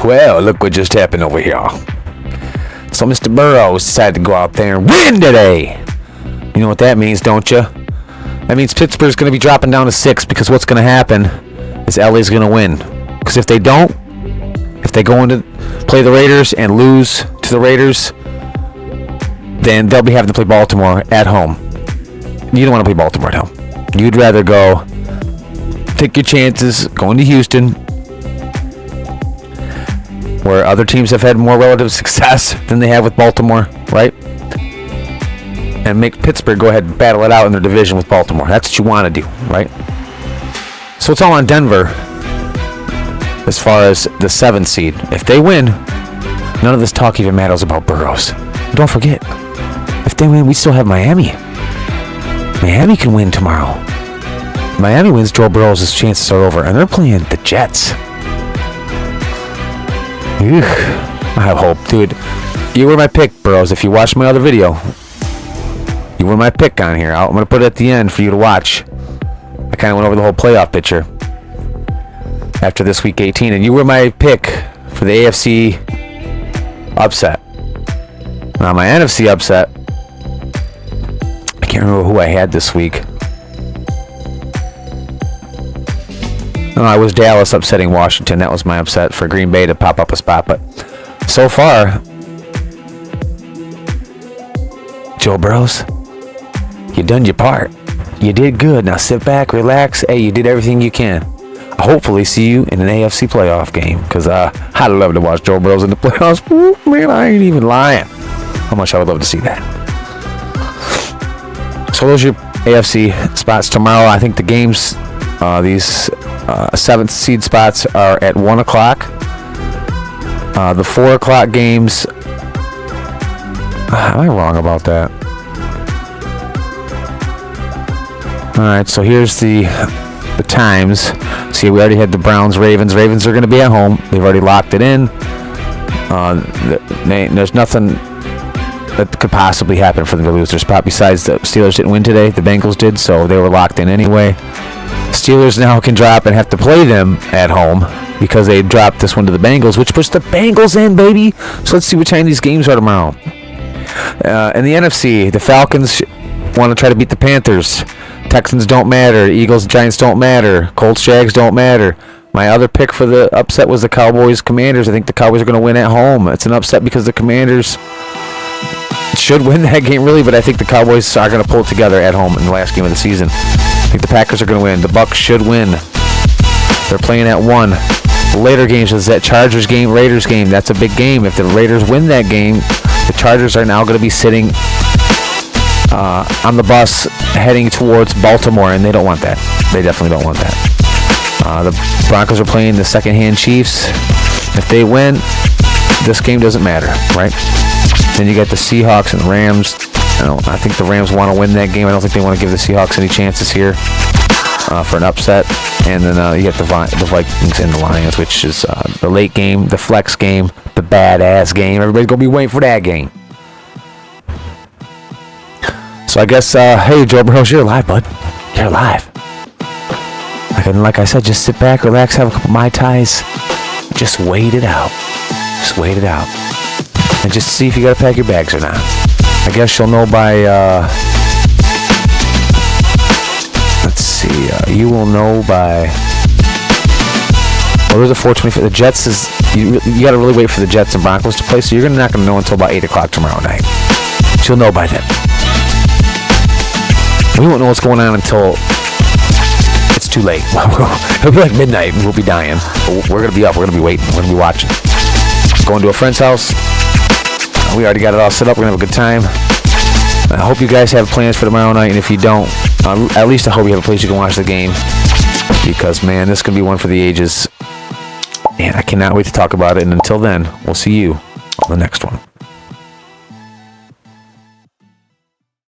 Well, look what just happened over here. So Mr. Burrow decided to go out there and win today. You know what that means, don't you? That means Pittsburgh's going to be dropping down to 6 because what's going to happen is LA's going to win. Because if they don't, if they go into play the Raiders and lose to the Raiders, then they'll be having to play Baltimore at home. You don't want to play Baltimore at home. You'd rather go take your chances going to Houston, where other teams have had more relative success than they have with Baltimore, right? And make Pittsburgh go ahead and battle it out in their division with Baltimore. That's what you want to do, right? So it's all on Denver as far as the 7th seed. If they win, none of this talk even matters about Burrows. Don't forget, if they win, we still have Miami. Miami can win tomorrow. Miami wins, Joe Burrows' chances are over, and they're playing the Jets. I have hope, dude. You were my pick, Burrows. If you watched my other video, you were my pick on here. I'm going to put it at the end for you to watch. I kind of went over the whole playoff picture after this week 18, and you were my pick for the AFC upset. Now, my NFC upset, I can't remember who I had this week. No, I was Dallas upsetting Washington. That was my upset for Green Bay to pop up a spot. But so far, Joe Burrows, you done your part. You did good. Now sit back, relax. Hey, you did everything you can. I'll hopefully see you in an AFC playoff game. Because I'd love to watch Joe Burrows in the playoffs. Ooh, man, I ain't even lying. How much I would love to see that. So those are your AFC spots tomorrow. I think the games, these 7th seed spots are at 1 o'clock. The 4 o'clock games, am I wrong about that? Alright, so here's the times. See, we already had the Browns, Ravens. Ravens are going to be at home. They've already locked it in. There's nothing that could possibly happen for them to lose their spot. Besides, the Steelers didn't win today. The Bengals did, so they were locked in anyway. Steelers now can drop and have to play them at home because they dropped this one to the Bengals, which puts the Bengals in, baby. So let's see what time these games are tomorrow. In the NFC, the Falcons want to try to beat the Panthers. Texans don't matter. Eagles, Giants don't matter. Colts, Jags don't matter. My other pick for the upset was the Cowboys, Commanders. I think the Cowboys are going to win at home. It's an upset because the Commanders should win that game, really, but I think the Cowboys are going to pull it together at home in the last game of the season. I think the Packers are going to win. The Bucs should win. They're playing at 1. The later games is that Chargers game, Raiders game. That's a big game. If the Raiders win that game, the Chargers are now going to be sitting on the bus heading towards Baltimore, and they don't want that. They definitely don't want that. The Broncos are playing the second-hand Chiefs. If they win, this game doesn't matter, right? Then you got the Seahawks and Rams. I think the Rams want to win that game. I don't think they want to give the Seahawks any chances here for an upset. And then you got the Vikings and the Lions, which is the late game, the flex game, the badass game. Everybody's going to be waiting for that game. So I guess, hey, Joe Burrows, you're alive, bud. You're alive. Like I said, just sit back, relax, have a couple Mai Tais. Just wait it out. Just wait it out. And just see if you got to pack your bags or not. I guess you'll know by, let's see, you will know by, well, there's a 4:25. The Jets is, you got to really wait for the Jets and Broncos to play, so you're not going to know until about 8 o'clock tomorrow night. But you'll know by then. We won't know what's going on until it's too late. It'll be like midnight and we'll be dying. But we're going to be up. We're going to be waiting. We're going to be watching. Going to a friend's house. We already got it all set up. We're going to have a good time. I hope you guys have plans for tomorrow night. And if you don't, at least I hope you have a place you can watch the game. Because, man, this is going to be one for the ages. And I cannot wait to talk about it. And until then, we'll see you on the next one.